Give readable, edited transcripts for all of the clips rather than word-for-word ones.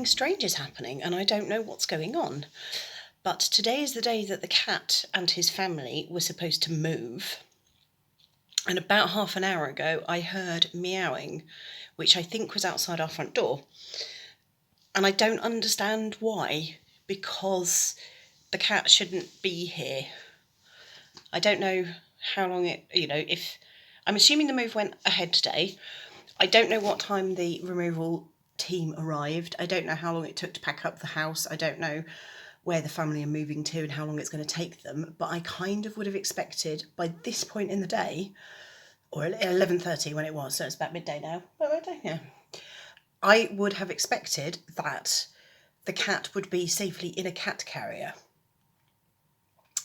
something strange is happening and I don't know what's going on. But today is the day that the cat and his family were supposed to move. And about half an hour ago, I heard meowing, which I think was outside our front door. And I don't understand why, because the cat shouldn't be here. I don't know how long if I'm assuming the move went ahead today. I don't know what time the removal team arrived. I don't know how long it took to pack up the house. I don't know where the family are moving to and how long it's going to take them. But I kind of would have expected by this point in the day, or 11:30 when it was, so it's about midday now. Yeah. I would have expected that the cat would be safely in a cat carrier.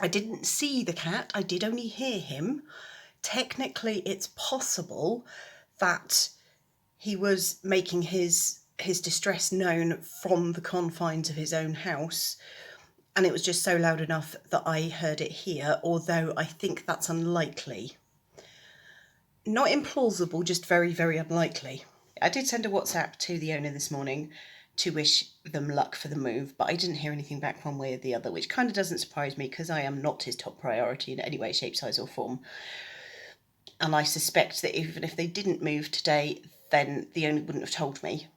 I didn't see the cat, I did only hear him. Technically, it's possible that he was making his distress known from the confines of his own house, and it was just so loud enough that I heard it here, although I think that's unlikely. Not implausible, just very, very unlikely. I did send a WhatsApp to the owner this morning to wish them luck for the move, but I didn't hear anything back one way or the other, which kind of doesn't surprise me because I am not his top priority in any way, shape, size or form. And I suspect that even if they didn't move today, then the owner wouldn't have told me.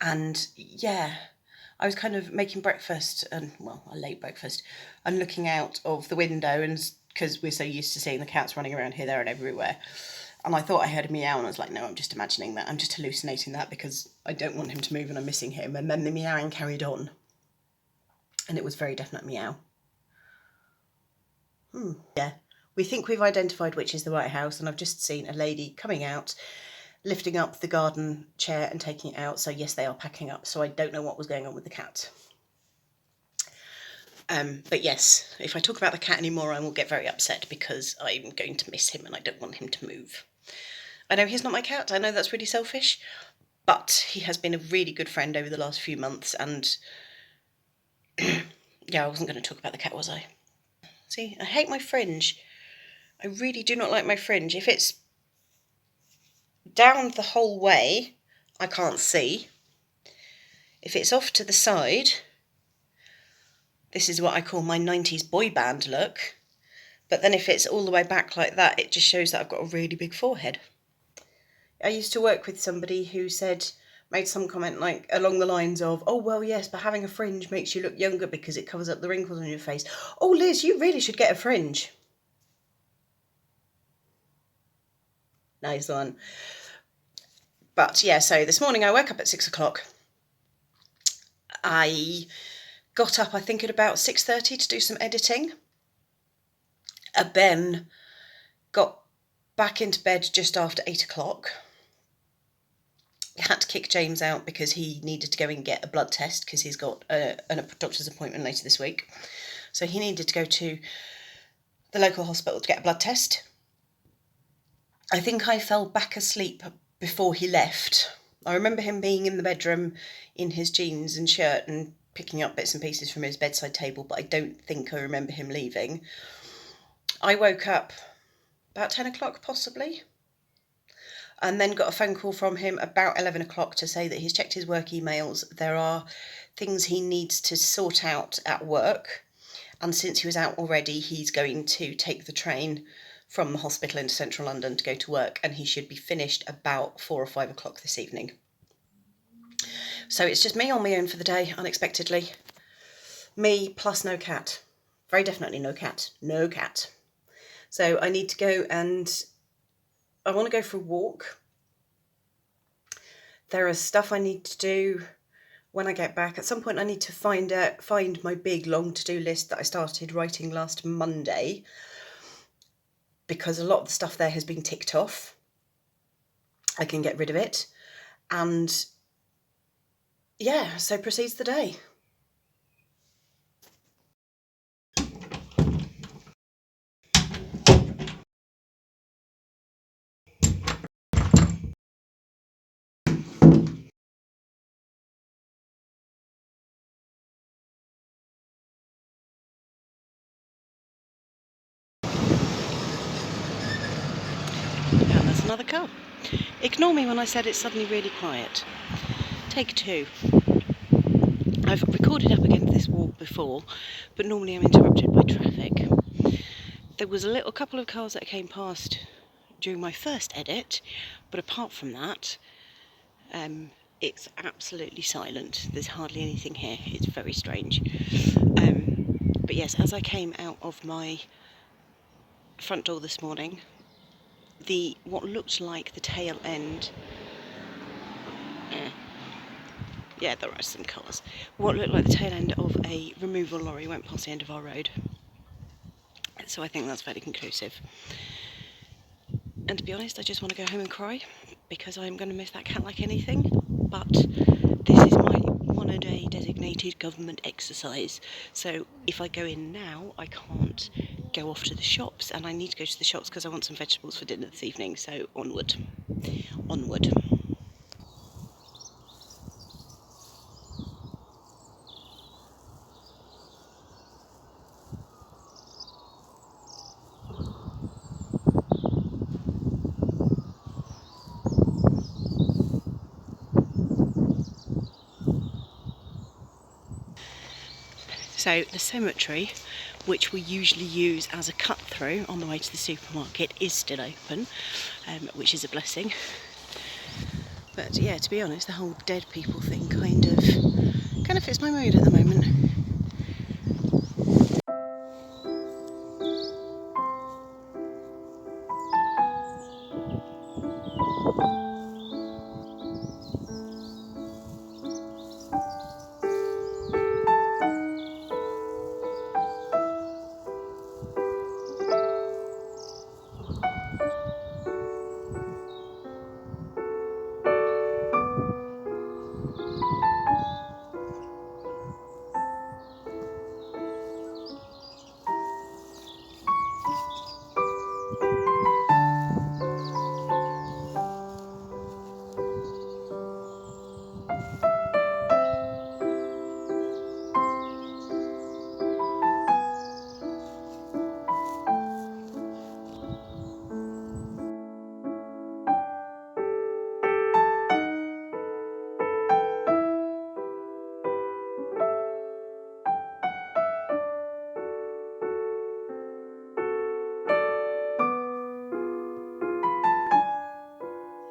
And yeah, I was kind of making breakfast, and well, a late breakfast, and looking out of the window, and because we're so used to seeing the cats running around here, there and everywhere. And I thought I heard a meow, and I was like, no, I'm just imagining that. I'm just hallucinating that because I don't want him to move and I'm missing him. And then the meowing carried on. And it was very definite meow. Yeah. We think we've identified which is the right house, and I've just seen a lady coming out, lifting up the garden chair and taking it out. So yes, they are packing up. So I don't know what was going on with the cat. But yes, if I talk about the cat anymore, I will get very upset because I'm going to miss him and I don't want him to move. I know he's not my cat. I know that's really selfish, but he has been a really good friend over the last few months. And yeah, I wasn't going to talk about the cat, was I? See, I hate my fringe. I really do not like my fringe. If it's down the whole way, I can't see. If it's off to the side, this is what I call my 90s boy band look. But then if it's all the way back like that, it just shows that I've got a really big forehead. I used to work with somebody who made some comment like along the lines of, oh, well, yes, but having a fringe makes you look younger because it covers up the wrinkles on your face. Oh, Liz, you really should get a fringe. Nice one. But yeah, so this morning I woke up at 6 o'clock. I got up, I think, at about 6:30 to do some editing. Ben got back into bed just after 8 o'clock. Had to kick James out because he needed to go and get a blood test because he's got a doctor's appointment later this week. So he needed to go to the local hospital to get a blood test. I think I fell back asleep before he left. I remember him being in the bedroom in his jeans and shirt and picking up bits and pieces from his bedside table, but I don't think I remember him leaving. I woke up about 10 o'clock possibly, and then got a phone call from him about 11 o'clock to say that he's checked his work emails. There are things he needs to sort out at work, and since he was out already, he's going to take the train from the hospital into central London to go to work, and he should be finished about 4 or 5 o'clock this evening. So it's just me on my own for the day, unexpectedly. Me plus no cat. Very definitely no cat. No cat. So I need to go and I want to go for a walk. There is stuff I need to do when I get back. At some point I need to find my big long to-do list that I started writing last Monday, because a lot of the stuff there has been ticked off. I can get rid of it. And yeah, so proceeds the day. Yeah, there's another car. Ignore me when I said it's suddenly really quiet. Take two. I've recorded up against this wall before, but normally I'm interrupted by traffic. There was a couple of cars that came past during my first edit, but apart from that, it's absolutely silent. There's hardly anything here. It's very strange. But yes, as I came out of my front door this morning, what looked like the tail end. Yeah, there are some cars. What looked like the tail end of a removal lorry went past the end of our road. So I think that's fairly conclusive. And to be honest, I just want to go home and cry, because I'm going to miss that cat like anything. But this is my one-a-day designated government exercise. So if I go in now, I can't go off to the shops, and I need to go to the shops because I want some vegetables for dinner this evening. So onward. Onward. So the cemetery, which we usually use as a cut-through on the way to the supermarket, is still open, which is a blessing. But yeah, to be honest, the whole dead people thing kind of fits my mood at the moment.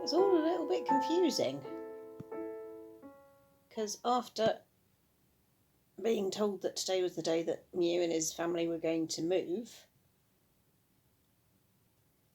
It's all a little bit confusing, because after being told that today was the day that Mew and his family were going to move,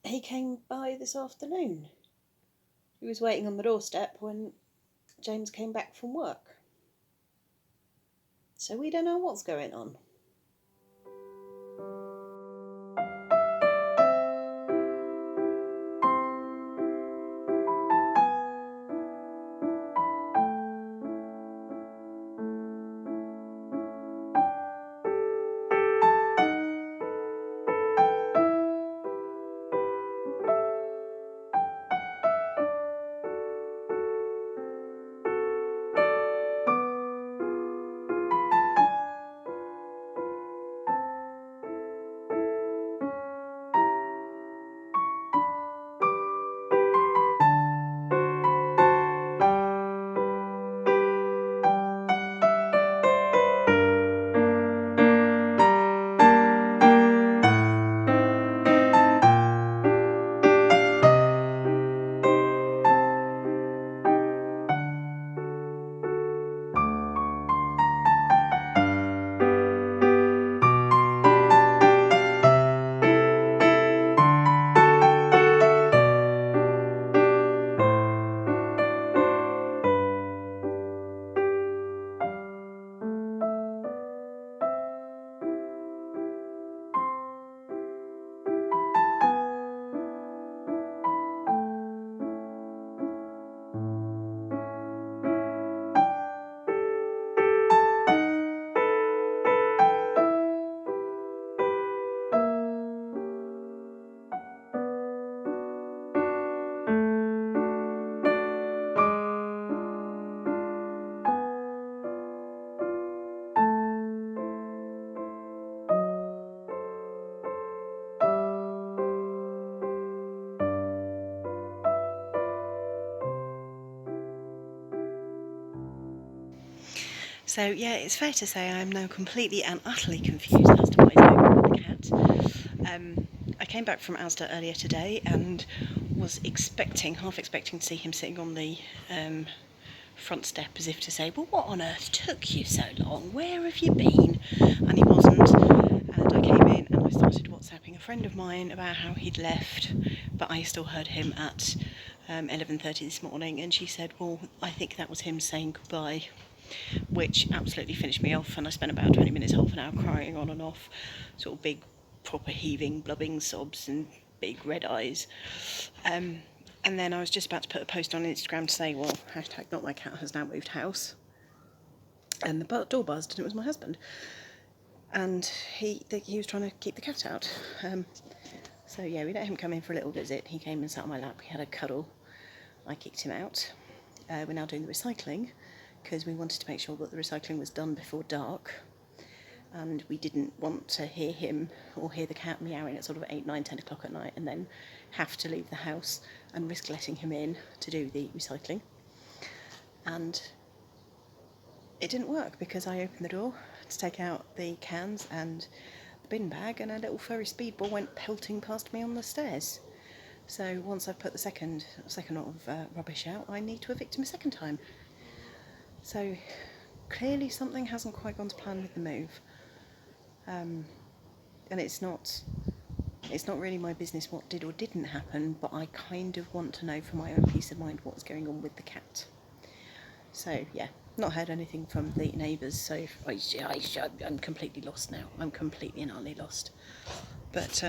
he came by this afternoon. He was waiting on the doorstep when James came back from work. So we don't know what's going on. So yeah, it's fair to say I am now completely and utterly confused as to what is going on with the cat. I came back from Asda earlier today and was half expecting to see him sitting on the front step as if to say, well, what on earth took you so long? Where have you been? And he wasn't. And I came in and I started WhatsApping a friend of mine about how he'd left, but I still heard him at 11:30 this morning, and she said, well, I think that was him saying goodbye, which absolutely finished me off, and I spent about 20 minutes, half an hour crying on and off, sort of big, proper heaving, blubbing sobs and big red eyes. And then I was just about to put a post on Instagram to say, well, hashtag not my cat has now moved house. And the door buzzed, and it was my husband. And he was trying to keep the cat out. So yeah, we let him come in for a little visit. He came and sat on my lap. We had a cuddle. I kicked him out. We're now doing the recycling because we wanted to make sure that the recycling was done before dark. And we didn't want to hear him or hear the cat meowing at sort of 8, 9, 10 o'clock at night and then have to leave the house and risk letting him in to do the recycling. And it didn't work because I opened the door to take out the cans and the bin bag, and a little furry speedball went pelting past me on the stairs. So once I've put the second lot of rubbish out, I need to evict him a second time. So clearly something hasn't quite gone to plan with the move. And it's not really my business what did or didn't happen, but I kind of want to know for my own peace of mind what's going on with the cat. So yeah, not heard anything from the neighbours, so I'm completely lost now. I'm completely and utterly lost. But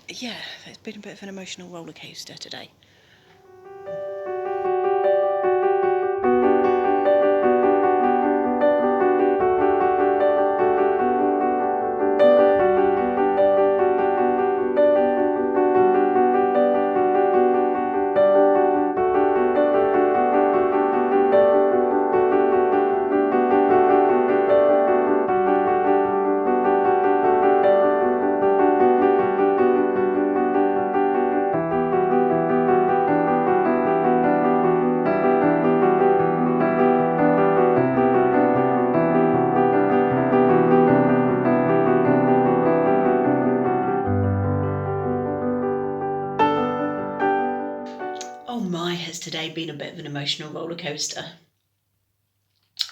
yeah, it's been a bit of an emotional roller coaster today. Oh my, has today been a bit of an emotional roller coaster.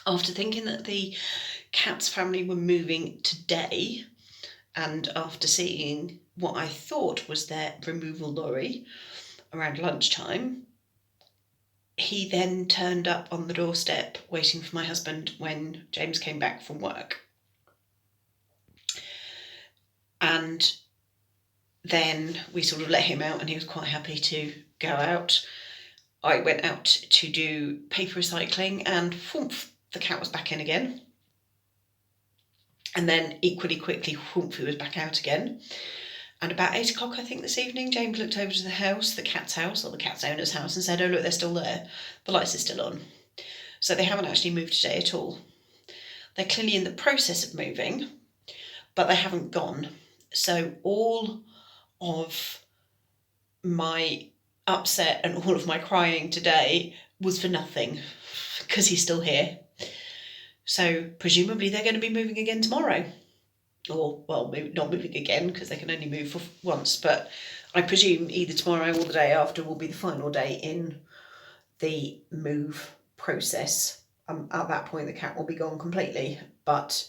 After thinking that the cat's family were moving today, and after seeing what I thought was their removal lorry around lunchtime, he then turned up on the doorstep waiting for my husband when James came back from work. And then we sort of let him out and he was quite happy to go out. I went out to do paper recycling and whoomph, the cat was back in again. And then equally quickly, whoomph, he was back out again. And about 8 o'clock, I think, this evening, James looked over to the house, the cat's house, or the cat's owner's house, and said, oh, look, they're still there. The lights are still on. So they haven't actually moved today at all. They're clearly in the process of moving, but they haven't gone. So all of my upset and all of my crying today was for nothing, because he's still here. So presumably they're going to be moving again tomorrow. Or, well, maybe not moving again because they can only move for once, but I presume either tomorrow or the day after will be the final day in the move process. At that point the cat will be gone completely, but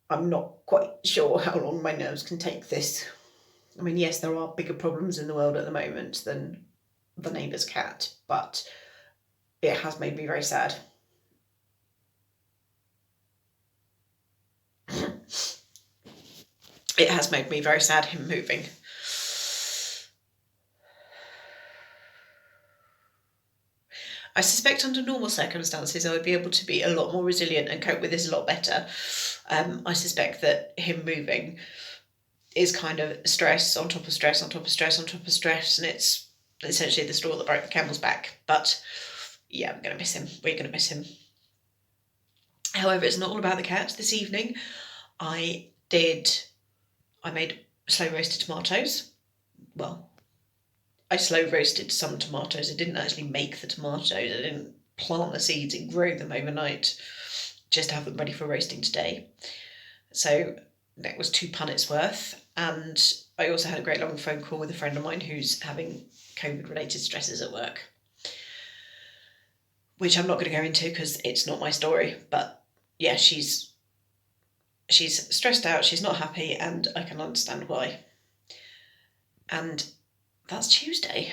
I'm not quite sure how long my nerves can take this. I mean, yes, there are bigger problems in the world at the moment than the neighbour's cat, but it has made me very sad. It has made me very sad, him moving. I suspect under normal circumstances I would be able to be a lot more resilient and cope with this a lot better. I suspect that him moving is kind of stress on top of stress on top of stress on top of stress, and it's essentially the straw that broke the camel's back. But yeah, I'm going to miss him. We're going to miss him. However, it's not all about the cat. This evening I made slow roasted tomatoes. Well, I slow roasted some tomatoes. I didn't actually make the tomatoes. I didn't plant the seeds and grow them overnight. just to have them ready for roasting today. So that was 2 punnets worth. And I also had a great long phone call with a friend of mine who's having COVID-related stresses at work, which I'm not going to go into because it's not my story. But yeah, she's stressed out, she's not happy, and I can understand why. And that's Tuesday.